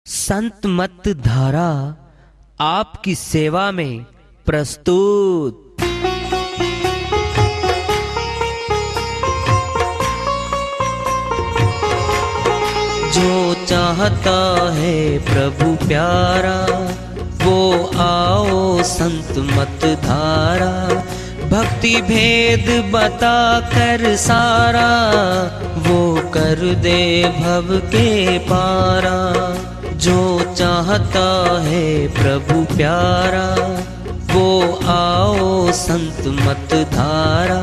संत मत धारा आपकी सेवा में प्रस्तुत। जो चाहता है प्रभु प्यारा वो आओ संत मत धारा। भक्ति भेद बता कर सारा वो कर दे भव के पारा। जो चाहता है प्रभु प्यारा वो आओ संत मत धारा।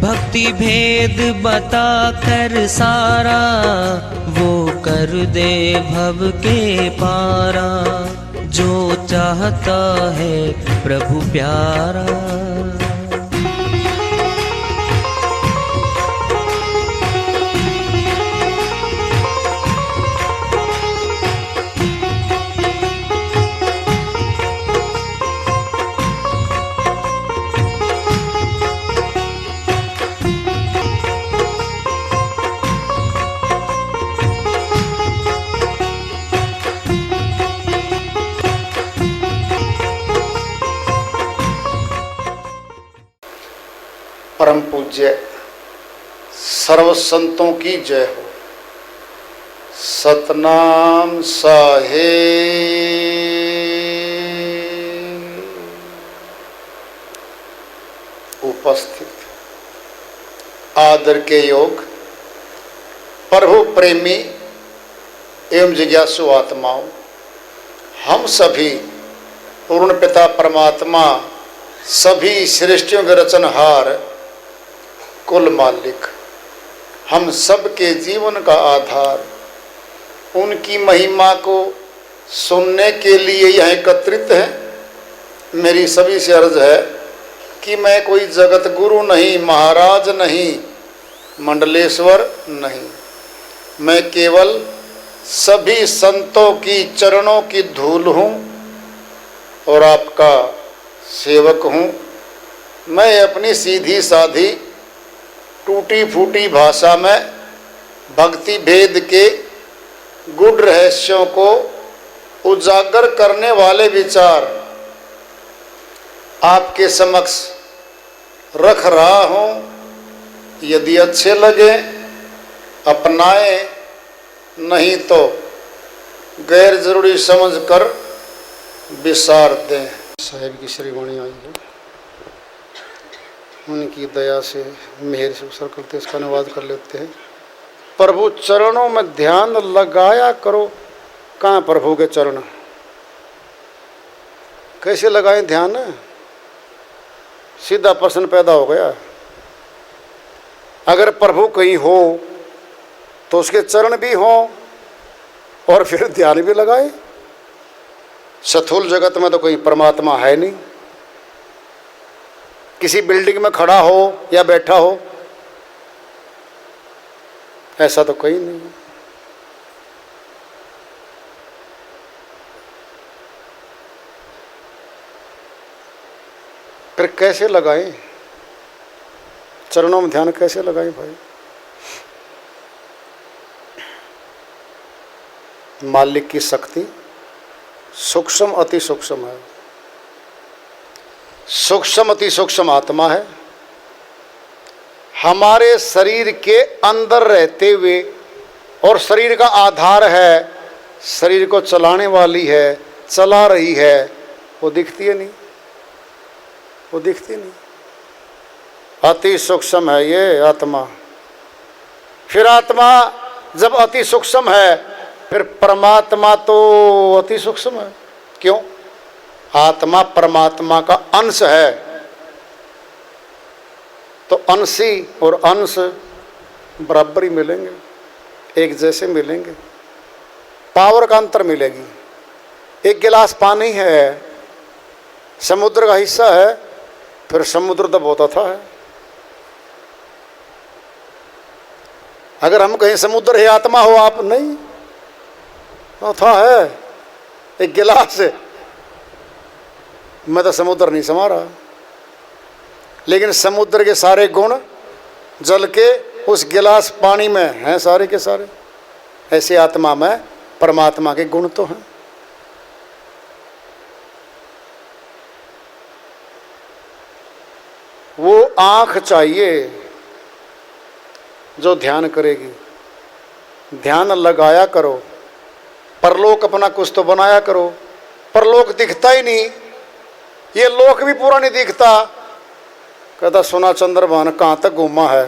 भक्ति भेद बता कर सारा वो कर दे भव के पारा। जो चाहता है प्रभु प्यारा। परम पूज्य सर्व संतों की जय हो। सतनाम साहेब। उपस्थित आदर के योग प्रभु प्रेमी एवं जिज्ञासु आत्माओं, हम सभी पूर्ण पिता परमात्मा सभी सृष्टियों के रचनहार कुल मालिक, हम सब के जीवन का आधार, उनकी महिमा को सुनने के लिए यहाँ एकत्रित हैं। मेरी सभी से अर्ज है कि मैं कोई जगत गुरु नहीं, महाराज नहीं, मंडलेश्वर नहीं, मैं केवल सभी संतों की चरणों की धूल हूँ और आपका सेवक हूँ। मैं अपनी सीधी साधी टूटी फूटी भाषा में भक्ति भेद के गूढ़ रहस्यों को उजागर करने वाले विचार आपके समक्ष रख रहा हूँ। यदि अच्छे लगे अपनाएं, नहीं तो गैर जरूरी समझकर विसार दें। साहिब की श्रीवाणी आई है, उनकी दया से मेहर से अवसर करते इसका अनुवाद कर लेते हैं। प्रभु चरणों में ध्यान लगाया करो। कहाँ प्रभु के चरण? कैसे लगाएं ध्यान? सीधा प्रश्न पैदा हो गया। अगर प्रभु कहीं हो तो उसके चरण भी हो और फिर ध्यान भी लगाएं। स्थूल जगत में तो कोई परमात्मा है नहीं। किसी बिल्डिंग में खड़ा हो या बैठा हो ऐसा तो कोई नहीं। फिर कैसे लगाएं चरणों में ध्यान? कैसे लगाएं भाई? मालिक की शक्ति सूक्ष्म अति सूक्ष्म है। सूक्ष्म अति सूक्ष्म आत्मा है। हमारे शरीर के अंदर रहते हुए और शरीर का आधार है, शरीर को चलाने वाली है, चला रही है, वो दिखती है नहीं, वो दिखती नहीं। अति सूक्ष्म है ये आत्मा। फिर आत्मा जब अति सूक्ष्म है फिर परमात्मा तो अति सूक्ष्म है। क्यों? आत्मा परमात्मा का अंश है, तो अंशी और अंश बराबर ही मिलेंगे, एक जैसे मिलेंगे। पावर का अंतर मिलेगी। एक गिलास पानी है, समुद्र का हिस्सा है, फिर समुद्र तो बहुत अथाह है। अगर हम कहें समुद्र है आत्मा हो आप, नहीं, अथाह है। एक गिलास है, मैं तो समुद्र नहीं समा रहा, लेकिन समुद्र के सारे गुण जल के उस गिलास पानी में हैं सारे के सारे। ऐसे आत्मा में परमात्मा के गुण तो हैं। वो आंख चाहिए जो ध्यान करेगी। ध्यान लगाया करो, परलोक अपना कुछ तो बनाया करो। परलोक दिखता ही नहीं, ये लोक भी पूरा नहीं दिखता। कहता सुना चंद्रभान कहाँ तक घूमा है?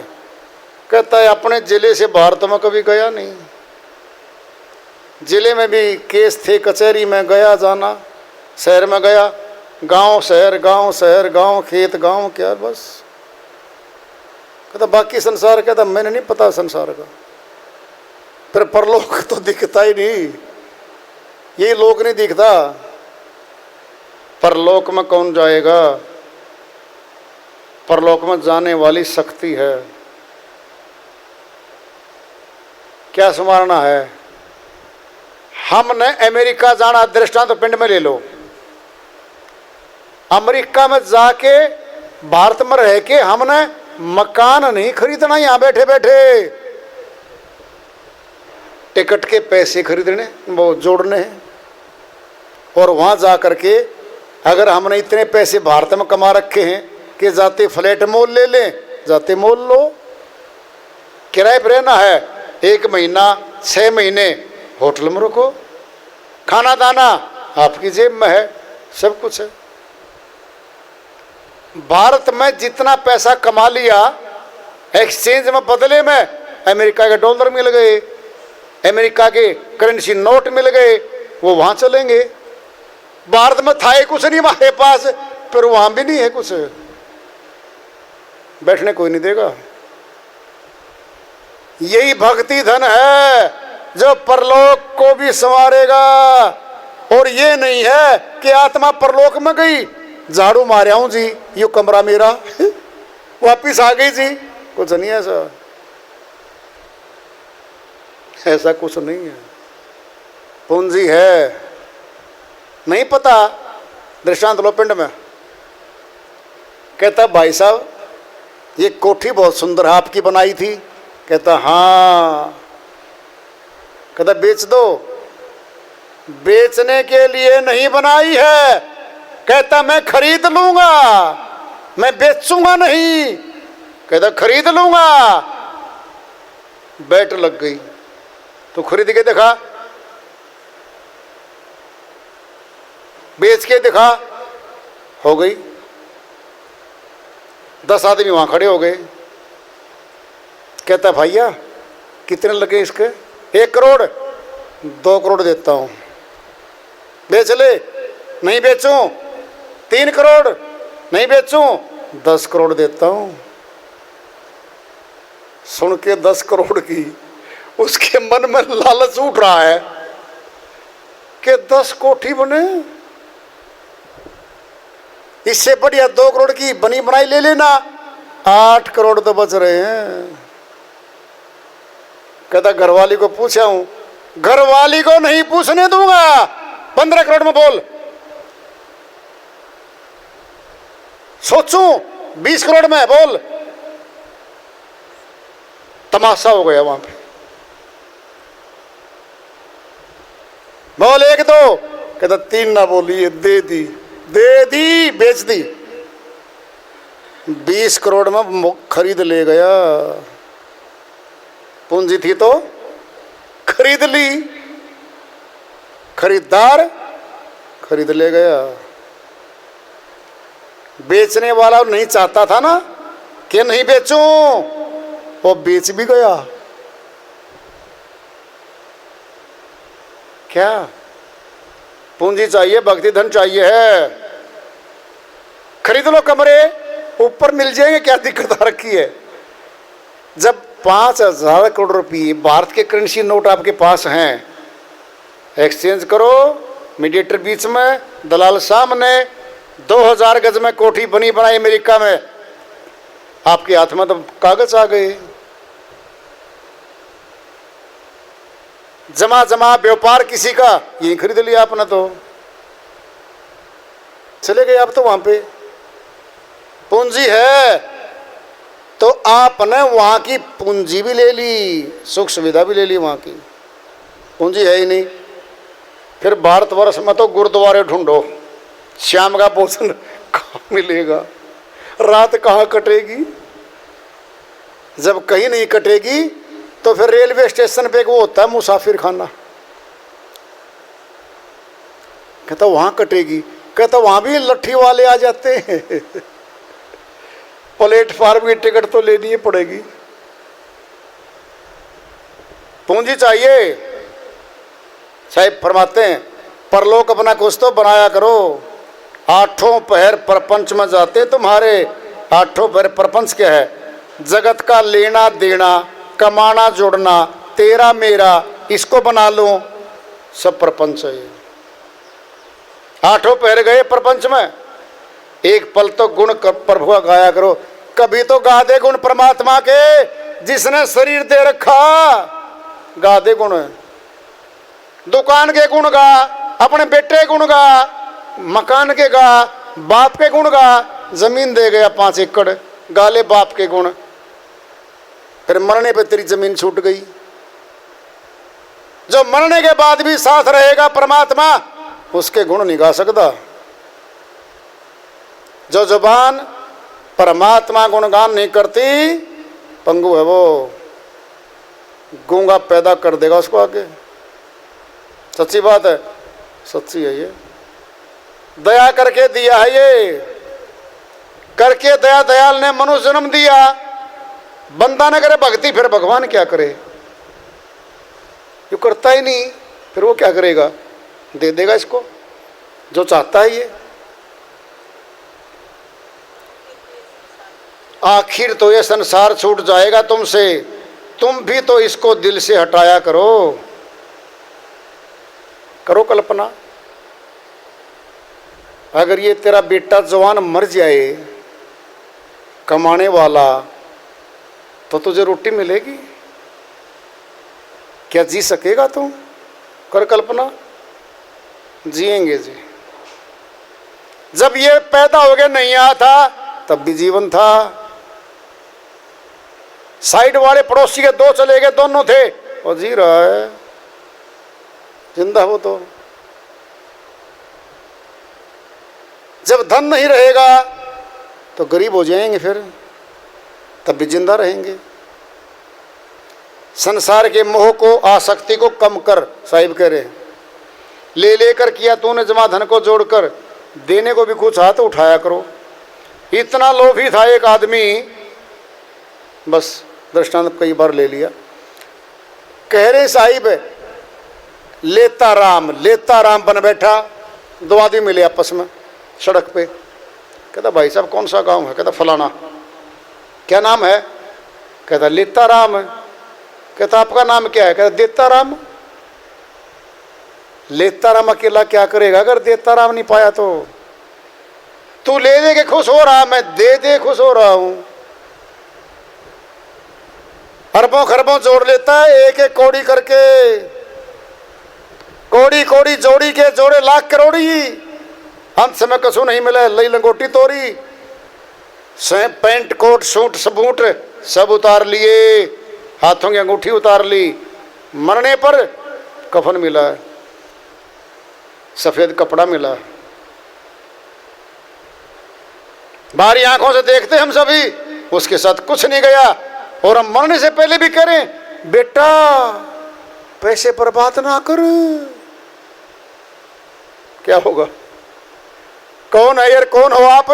कहता है अपने जिले से बाहर तो मैं कभी गया नहीं। जिले में भी केस थे, कचहरी में गया जाना, शहर में गया, गांव शहर गांव शहर गांव खेत गांव, क्या बस। कहता बाकी संसार, कहता मैंने नहीं पता संसार का। फिर परलोक तो दिखता ही नहीं, ये लोक नहीं दिखता। परलोक में कौन जाएगा? परलोक में जाने वाली शक्ति है। क्या स्मरणा है? हमने अमेरिका जाना, दृष्टांत तो पिंड में ले लो। अमेरिका में जाके भारत में रह के हमने मकान नहीं खरीदना, यहां बैठे बैठे टिकट के पैसे खरीदने, वो जोड़ने हैं। और वहां जा करके अगर हमने इतने पैसे भारत में कमा रखे हैं कि जाते फ्लैट मोल ले लें, जाते मोल लो। किराए पर रहना है 1 महीना 6 महीने होटल में रुको, खाना दाना आपकी जेब में है, सब कुछ है। भारत में जितना पैसा कमा लिया, एक्सचेंज में बदले में अमेरिका के डॉलर मिल गए, अमेरिका के करेंसी नोट मिल गए, वो वहां चलेंगे। भारत में था ही कुछ नहीं हमारे पास, फिर वहां भी नहीं है कुछ, बैठने कोई नहीं देगा। यही भक्ति धन है जो परलोक को भी संवारेगा। और ये नहीं है कि आत्मा परलोक में गई, झाड़ू मारे हूं जी, ये कमरा मेरा वापिस आ गई जी, कुछ नहीं ऐसा, ऐसा कुछ नहीं है। पूंजी है, नहीं पता। दृष्टांत लो पिंड में। कहता भाई साहब ये कोठी बहुत सुंदर है, आपकी बनाई थी? कहता हाँ। कहता बेच दो। बेचने के लिए नहीं बनाई है, कहता मैं खरीद लूंगा, मैं बेचूंगा नहीं। कहता खरीद लूंगा। बैट लग गई तो खरीद के दिखा, बेच के दिखा, हो गई। 10 आदमी वहां खड़े हो गए। कहता भैया कितने लगे इसके? 1 करोड़। 2 करोड़ देता हूं। बेच ले। नहीं बेचूं। 3 करोड़। नहीं बेचूं। 10 करोड़ देता हूं। सुन के 10 करोड़ की उसके मन में लालच उठ रहा है कि 10 कोठी बने, इससे बढ़िया 2 करोड़ की बनी बनाई ले लेना, 8 करोड़ तो बच रहे हैं। कहता घरवाली को पूछा हूं। घरवाली को नहीं पूछने दूंगा, 15 करोड़ में बोल। सोचूं 20 करोड़ में बोल। तमाशा हो गया वहां पे। बोल 1 2। कहता 3 ना बोलिए, दे दी, दे दी, बेच दी। 20 करोड़ में खरीद ले गया। पूंजी थी तो खरीद ली, खरीदार खरीद ले गया। बेचने वाला नहीं चाहता था ना कि नहीं बेचूं, वो बेच भी गया। क्या पूंजी चाहिए, भक्ति धन चाहिए है, खरीद लो कमरे, ऊपर मिल जाएंगे, क्या दिक्कत आ रखी है। जब 5,000 करोड़ रुपये भारत के करेंसी नोट आपके पास हैं, एक्सचेंज करो, मीडिएटर बीच में, दलाल सामने, 2000 गज में कोठी बनी बनाई अमेरिका में, आपके हाथ में तो कागज आ गए। जमा जमा व्यापार किसी का, यही खरीद लिया आपने, तो चले गए आप तो वहां पे। पूंजी है तो आपने वहां की पूंजी भी ले ली, सुख सुविधा भी ले ली, वहां की पूंजी है ही नहीं। फिर भारतवर्ष में तो गुरुद्वारे ढूंढो, शाम का भोजन कहाँ मिलेगा, रात कहाँ कटेगी। जब कहीं नहीं कटेगी तो फिर रेलवे स्टेशन पे वो होता है मुसाफिर खाना, कहता वहां कटेगी, कहता वहां भी लट्ठी वाले आ जाते हैं प्लेटफार्म की टिकट तो लेनी ही पड़ेगी। पूंजी चाहिए। साहिब फरमाते हैं परलोक अपना कुछ तो बनाया करो, आठों पहर प्रपंच में जाते तुम्हारे। आठों पहर प्रपंच क्या है? जगत का लेना देना, कमाना जोड़ना, तेरा मेरा, इसको बना लो, सब प्रपंच है। आठों पहर गए प्रपंच में, एक पल तो गुण प्रभु का गाया करो। कभी तो गा दे गुण परमात्मा के जिसने शरीर दे रखा, गा दे गुण। दुकान के गुण गा, अपने बेटे के गुण गा, मकान के गा, बाप के गुण गा। जमीन दे गया 5 एकड़, गा ले बाप के गुण। फिर मरने पे तेरी जमीन छूट गई। जो मरने के बाद भी साथ रहेगा परमात्मा, उसके गुण नहीं गा सकता। जो जुबान परमात्मा गुणगान नहीं करती, पंगु है वो, गूंगा पैदा कर देगा उसको आगे। सच्ची बात है, सच्ची है ये। दया करके दिया है ये, करके दया दयाल ने मनुष्य जन्म दिया। बंदा न करे भक्ति, फिर भगवान क्या करे? ये करता ही नहीं, फिर वो क्या करेगा? दे देगा इसको जो चाहता है ये। आखिर तो ये संसार छूट जाएगा तुमसे, तुम भी तो इसको दिल से हटाया करो। करो कल्पना, अगर ये तेरा बेटा जवान मर जाए कमाने वाला, तो तुझे रोटी मिलेगी? क्या जी सकेगा तू? कर कल्पना, जिएंगे जी। जब ये पैदा हो गया नहीं आया था, तब भी जीवन था। साइड वाले पड़ोसी के 2 चले गए, दोनों थे, और जी रहा है, जिंदा हो। तो जब धन नहीं रहेगा तो गरीब हो जाएंगे, फिर तब भी जिंदा रहेंगे। संसार के मोह को, आसक्ति को कम कर, साहिब कह रहे हैं। ले लेकर किया तूने जमा धन को जोड़कर, देने को भी कुछ हाथ उठाया करो। इतना लोभी था एक आदमी, बस दृष्टांत कई बार ले लिया। कह रहे साहिब लेता राम बन बैठा। 2 आदमी मिले आपस में सड़क पे। कहता भाई साहब कौन सा गांव है? कहता फलाना। क्या नाम है? कहता लेता राम है। कहता आपका नाम क्या है? कहता देता राम। लेता राम अकेला क्या करेगा अगर देता राम नहीं पाया तो? तू ले दे के खुश हो रहा, मैं दे दे खुश हो रहा हूं। अरबों खरबों जोड़ लेता है एक एक कौड़ी करके, कौड़ी कौड़ी जोड़ी के जोड़े लाख करोड़ी। अंत समय कसू नहीं मिला, लई लंगोटी तोरी। पैंट कोट सूट सबूट सब उतार लिए, हाथों की अंगूठी उतार ली। मरने पर कफन मिला, सफेद कपड़ा मिला। बाहरी आंखों से देखते हम सभी, उसके साथ कुछ नहीं गया। और हम मरने से पहले भी करें, बेटा पैसे पर बात ना कर। क्या होगा? कौन है यार, कौन हो आप?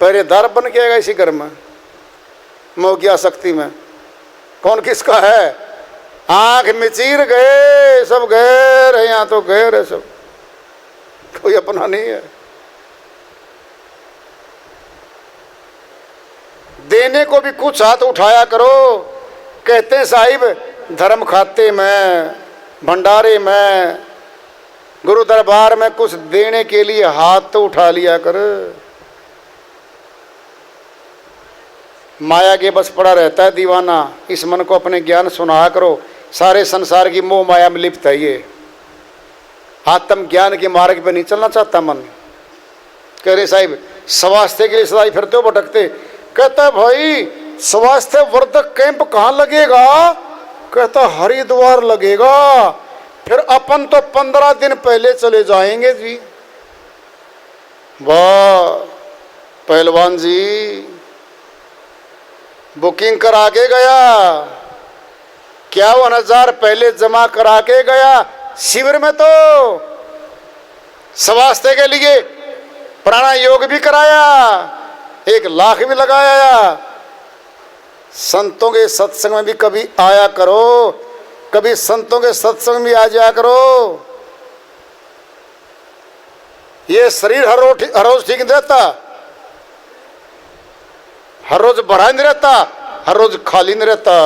पहरेदार बन के आएगा इसी घर में, मोह आसक्ति में। कौन किसका है? आंख मिचीर गए, सब गैर है, यहां तो गैर है सब, कोई अपना नहीं है। देने को भी कुछ हाथ उठाया करो। कहते हैं साहिब धर्म खाते में, भंडारे में, गुरु दरबार में कुछ देने के लिए हाथ तो उठा लिया कर। माया के बस पड़ा रहता है दीवाना। इस मन को अपने ज्ञान सुना करो। सारे संसार की मोह माया में लिप्त है ये। आत्म ज्ञान के मार्ग पे नहीं चलना चाहता मन। कह रहे साहिब स्वास्थ्य के लिए सदाई फिरते हो, भटकते। कहता भाई स्वास्थ्य वर्धक कैंप कहाँ लगेगा? कहता हरिद्वार लगेगा, फिर अपन तो 15 दिन पहले चले जाएंगे जी। वाह पहलवान जी, बुकिंग करा के गया, 51,000 पहले जमा करा के गया शिविर में, तो स्वास्थ्य के लिए प्राणायाम भी कराया, 1 लाख भी लगाया। संतों के सत्संग में भी कभी आया करो, कभी संतों के सत्संग में आ जाया करो। ये शरीर हर रोज ठीक नहीं रहता, हर रोज भरा नहीं रहता, हर रोज खाली नहीं रहता।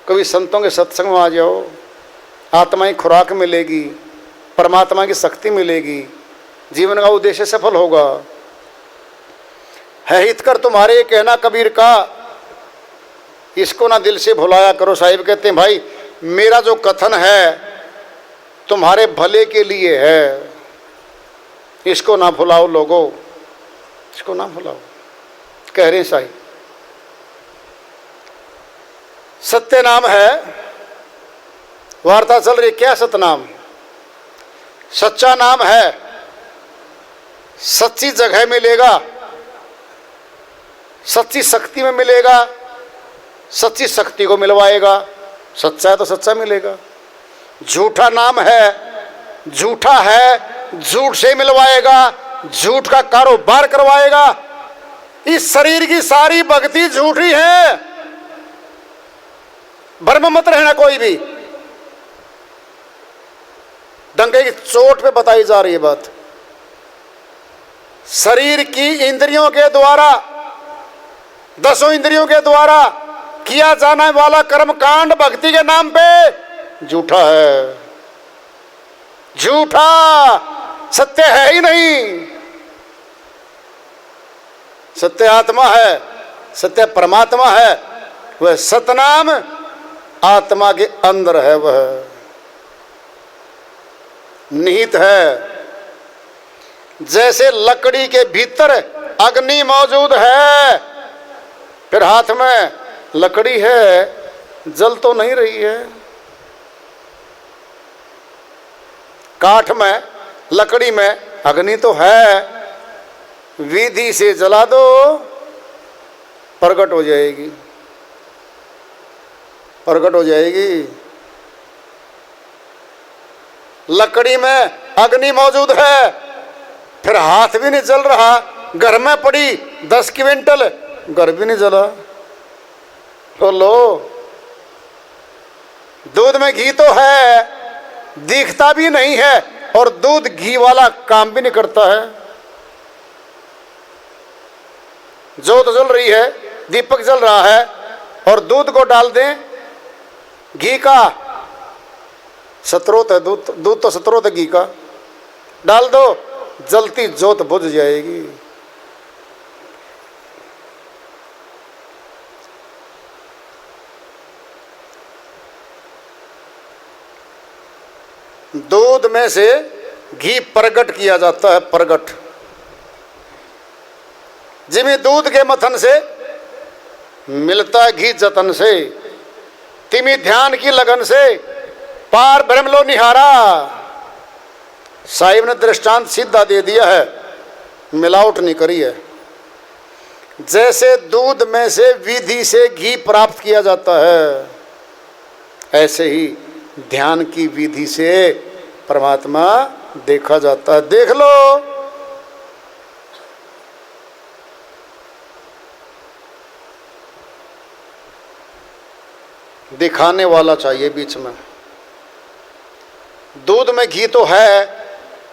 कभी संतों के सत्संग में आ जाओ, आत्मा की खुराक मिलेगी, परमात्मा की शक्ति मिलेगी, जीवन का उद्देश्य सफल होगा। है हितकर तुम्हारे ये कहना कबीर का, इसको ना दिल से भुलाया करो। साहिब कहते हैं भाई मेरा जो कथन है तुम्हारे भले के लिए है, इसको ना भुलाओ लोगों, इसको ना भुलाओ। कह रहे हैं साहिब सत्य नाम है, वार्ता चल रही, क्या सतनाम? सच्चा नाम है, सच्ची जगह मिलेगा, सच्ची शक्ति में मिलेगा, सच्ची शक्ति को मिलवाएगा। सच्चा है तो सच्चा मिलेगा। झूठा नाम है, झूठा है, झूठ से मिलवाएगा, झूठ का कारोबार करवाएगा। इस शरीर की सारी भक्ति झूठी है, भ्रम मत रहना कोई भी। डंके की चोट पे बताई जा रही है बात। शरीर की इंद्रियों के द्वारा, 10 इंद्रियों के द्वारा किया जाने वाला कर्म कांड भक्ति के नाम पे झूठा है, झूठा, सत्य है ही नहीं। सत्य आत्मा है, सत्य परमात्मा है, वह सतनाम आत्मा के अंदर है, वह निहित है। जैसे लकड़ी के भीतर अग्नि मौजूद है, फिर हाथ में लकड़ी है, जल तो नहीं रही है। काठ में, लकड़ी में अग्नि तो है, विधि से जला दो प्रकट हो जाएगी, प्रकट हो जाएगी। लकड़ी में अग्नि मौजूद है, फिर हाथ भी नहीं जल रहा, घर में पड़ी 10 क्विंटल, घर भी नहीं जला। तो लो, दूध में घी तो है, दिखता भी नहीं है, और दूध घी वाला काम भी नहीं करता है। जोत जल रही है, दीपक जल रहा है, और दूध को डाल दें, घी का स्रोत है, दूध तो स्रोत है घी का, डाल दो, जलती जोत बुझ जाएगी। दूध में से घी प्रकट किया जाता है, प्रकट। जिम्मे दूध के मथन से मिलता है घी जतन से, तिमी ध्यान की लगन से पार ब्रह्म लो निहारा। साहिब ने दृष्टांत सीधा दे दिया है, मिलावट नहीं करी है। जैसे दूध में से विधि से घी प्राप्त किया जाता है, ऐसे ही ध्यान की विधि से परमात्मा देखा जाता है। देख लो, दिखाने वाला चाहिए बीच में। दूध में घी तो है,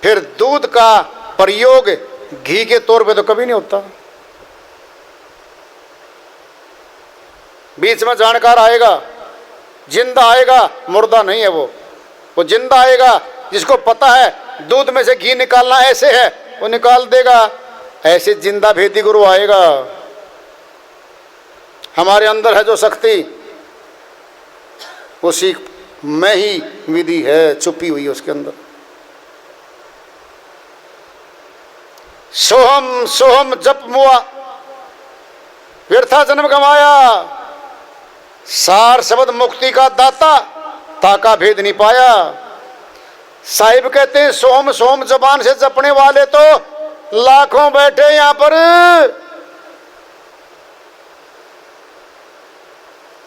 फिर दूध का प्रयोग घी के तौर पे तो कभी नहीं होता। बीच में जानकार आएगा, जिंदा आएगा, मुर्दा नहीं है वो जिंदा आएगा। जिसको पता है दूध में से घी निकालना ऐसे है, वो निकाल देगा। ऐसे जिंदा भेदी गुरु आएगा। हमारे अंदर है जो शक्ति, वो सीख में ही विधि है, छुपी हुई है उसके अंदर। सोहम सोहम जप मुआ, व्यर्था जन्म गंवाया। सार शब्द मुक्ति का दाता, ताका भेद नहीं पाया। साहिब कहते हैं सोम सोम जबान से जपने वाले तो लाखों बैठे यहां पर,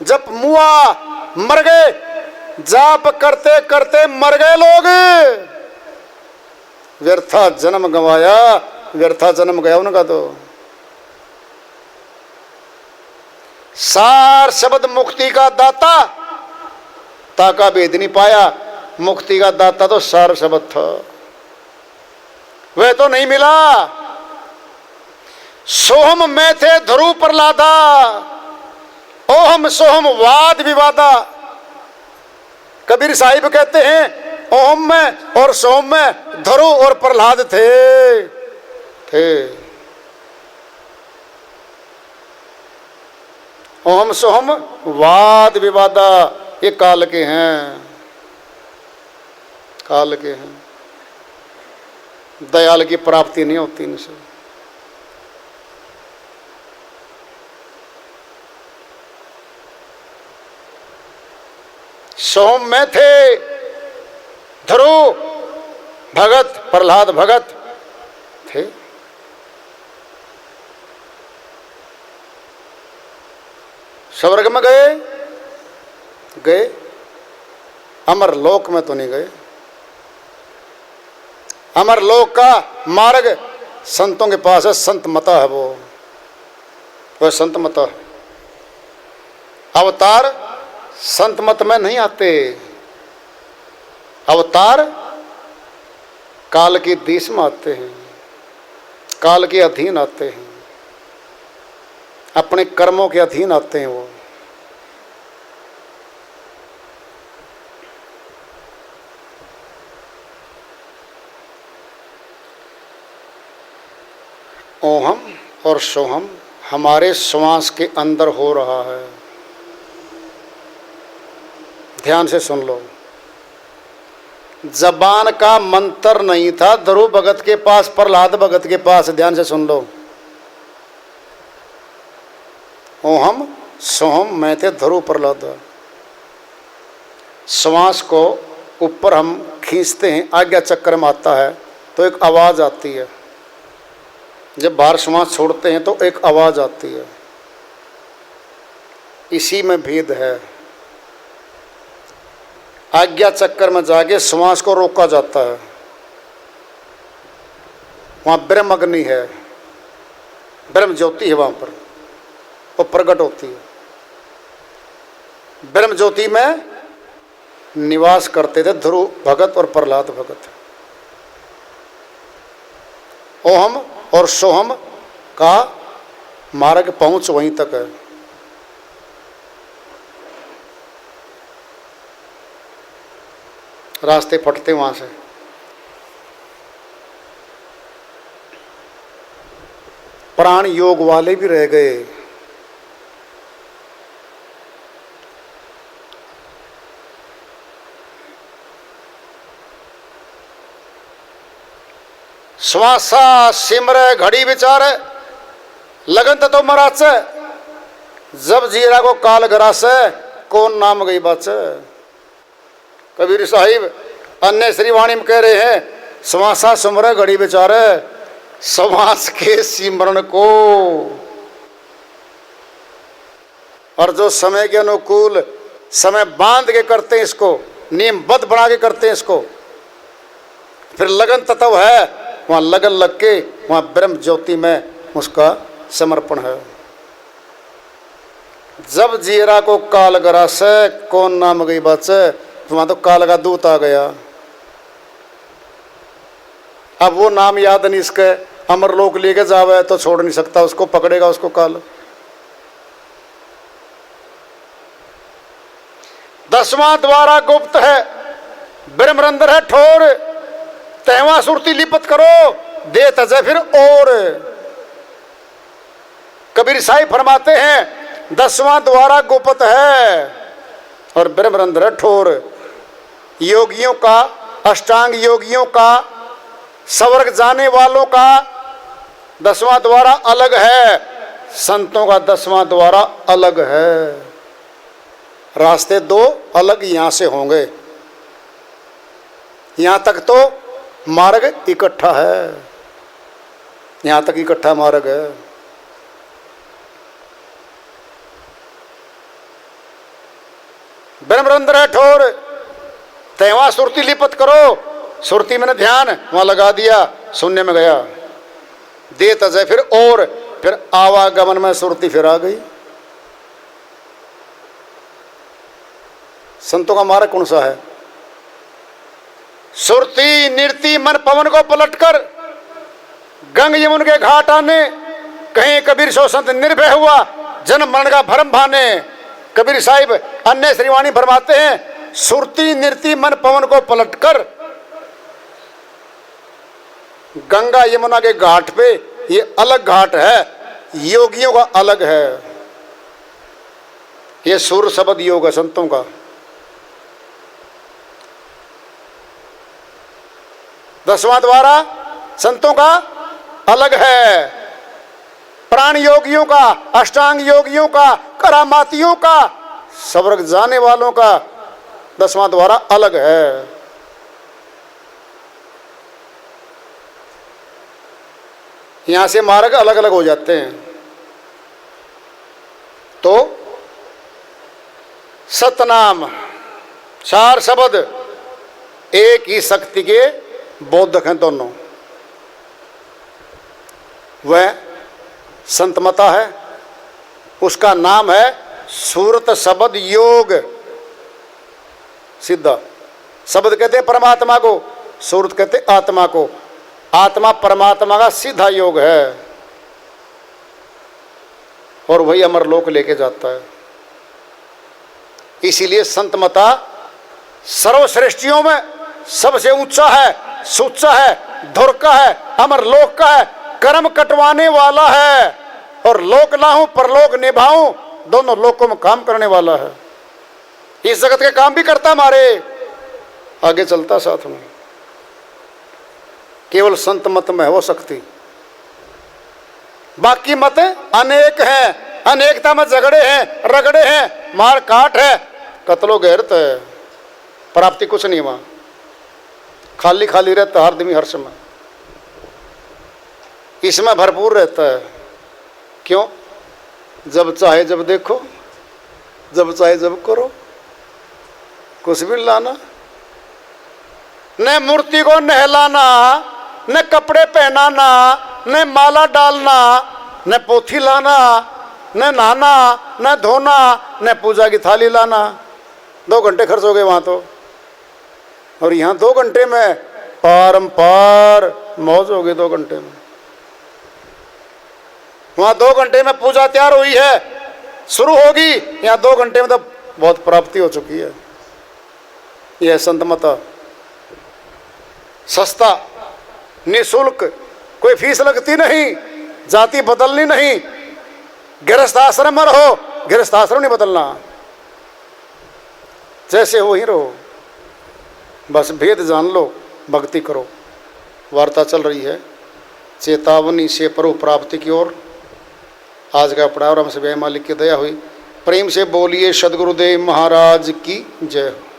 जब मुआ मर गए, जाप करते करते मर गए लोग। व्यर्था जन्म गंवाया, व्यर्था जन्म गया उनका तो। सार शब्द मुक्ति का दाता, ताका भेद नहीं पाया। मुक्ति का दाता तो सार शब्द था, वह तो नहीं मिला। सोहम में थे ध्रुव प्रहलादा, ओहम सोहम वाद विवादा। कबीर साहिब कहते हैं ओम में और सोम में ध्रुव और प्रहलाद थे। ओम सोहम वाद विवादा, ये काल के हैं, काल के हैं। दयाल की प्राप्ति नहीं होती इनसे। सोम में थे ध्रुव भगत, प्रहलाद भगत थे। स्वर्ग में गए, अमर लोक में तो नहीं गए। अमर लोक का मार्ग संतों के पास है, संत मता है वो संत मता है। अवतार संत मत में नहीं आते, अवतार काल के देश में आते हैं, काल के अधीन आते हैं, अपने कर्मों के अधीन आते हैं वो। ओहम और सोहम हमारे श्वास के अंदर हो रहा है। ध्यान से सुन लो, जबान का मंत्र नहीं था ध्रुव भगत के पास, प्रहलाद भगत के पास। ध्यान से सुन लो, ओहम सोहम मैं थे ध्रुव प्रहलाद। श्वास को ऊपर हम खींचते हैं, आज्ञा चक्र में आता है तो एक आवाज आती है। जब बाहर श्वास छोड़ते हैं तो एक आवाज आती है। इसी में भेद है। आज्ञा चक्कर में जाके श्वास को रोका जाता है, वहां ब्रह्म अग्नि है, ब्रह्म ज्योति है, वहां पर वो प्रकट होती है। ब्रह्म ज्योति में निवास करते थे ध्रुव भगत और प्रहलाद भगत। ओहम और सोहम का मार्ग पहुंच वहीं तक है। रास्ते फटते वहां से। प्राण योग वाले भी रह गए। श्वासा सिमर घड़ी विचार लगन तो मराच, जब जीरा को काल गरास कौन नाम गई बच। कबीर साहिब अन्य श्रीवाणी में कह रहे हैं, श्वासा सिमर घड़ी विचार, श्वास के सिमरण को। और जो समय के अनुकूल समय बांध के करते हैं इसको, नियमबद्ध बना के करते हैं इसको, फिर लगन तत्व है, वहाँ लगन लग के वहाँ ब्रह्म ज्योति में उसका समर्पण है। जब जीरा को काल गरास कौन नाम गई बच, तो वहाँ तो काल का दूत आ गया। अब वो नाम याद नहीं इसके, अमर लोक लेके जावे तो छोड़ नहीं सकता उसको, पकड़ेगा उसको काल। 10वां द्वारा गुप्त है, ब्रह्मरंध्र है ठोर, तहवा सुरती लिपत करो दे तजे फिर और। कबीर साहिब फरमाते हैं 10वां द्वारा गुप्त है और ब्रह्मरंध्र है ठोर। योगियों का, अष्टांग योगियों का, स्वर्ग जाने वालों का 10वां द्वारा अलग है, संतों का 10वां द्वारा अलग है। रास्ते दो अलग यहाँ से होंगे, यहाँ तक तो मार्ग इकट्ठा है, यहाँ तक इकट्ठा मार्ग है। ब्रह्मरंध्र है ठोर, तैवा सुरती लिपत करो, सुरती मैंने ध्यान वहां लगा दिया, शून्य में गया, दे तजय फिर आवागमन में सुरती फिर आ गई। संतों का मार्ग कौन सा है? सुरती निर्ति मन पवन को पलटकर गंग यमुन के घाट आने, कहीं कबीर सो संत निर्भय हुआ, जन्म मरण का भरम भाने। कबीर साहिब अन्य श्रीवाणी फरमाते हैं, सुरती निर्ति मन पवन को पलटकर गंगा यमुना के घाट पे, ये अलग घाट है, योगियों का अलग है, ये सुर शब्द योग है संतों का। दसवां द्वारा संतों का अलग है, प्राण योगियों का, अष्टांग योगियों का, करामातियों का, स्वर्ग जाने वालों का 10वां द्वारा अलग है। यहां से मार्ग अलग अलग हो जाते हैं। तो सतनाम 4 शब्द एक ही शक्ति के बोधक हैं दोनों। वह संतमता है, उसका नाम है सूरत शब्द योग सिद्धा। शब्द कहते हैं परमात्मा को, सूरत कहते हैं आत्मा को। आत्मा परमात्मा का सीधा योग है और वही अमरलोक लेके जाता है। इसीलिए संतमता सर्वश्रेष्ठियों में सबसे ऊंचा है, सुच्चा है, धुर का है, अमरलोक का है, कर्म कटवाने वाला है और लोक लाहूं परलोक निभाऊं, दोनों लोकों में काम करने वाला है। इस जगत के काम भी करता, हमारे आगे चलता साथ में। केवल संत मत में है वो शक्ति, बाकी मत अनेक हैं, अनेकता में झगड़े हैं, रगड़े हैं, मार काट है, कत्लो गैरत है, प्राप्ति कुछ नहीं वहां, खाली खाली रहता हर आदमी हर समय। इसमें भरपूर रहता है। क्यों? जब चाहे जब देखो, जब चाहे जब करो, कुछ भी लाना, न मूर्ति को नहलाना, न कपड़े पहनाना, न माला डालना, न पोथी लाना, न नहाना, न धोना, न पूजा की थाली लाना। 2 घंटे खर्च हो गए वहां तो, और यहाँ 2 घंटे में पारंपार मौज हो गई। 2 घंटे में वहां 2 घंटे में पूजा तैयार हुई है, शुरू होगी, यहाँ 2 घंटे में तो बहुत प्राप्ति हो चुकी है। यह संतमता, सस्ता, निःशुल्क, कोई फीस लगती नहीं, जाति बदलनी नहीं, गृहस्थ आश्रम में रहो, गृहस्थ आश्रम नहीं बदलना, जैसे हो ही रहो, बस भेद जान लो, भक्ति करो। वार्ता चल रही है चेतावनी से प्रभु प्राप्ति की ओर। आज का पढ़ा और हमसे मालिक की दया हुई। प्रेम से बोलिए सदगुरुदेव महाराज की जय हो।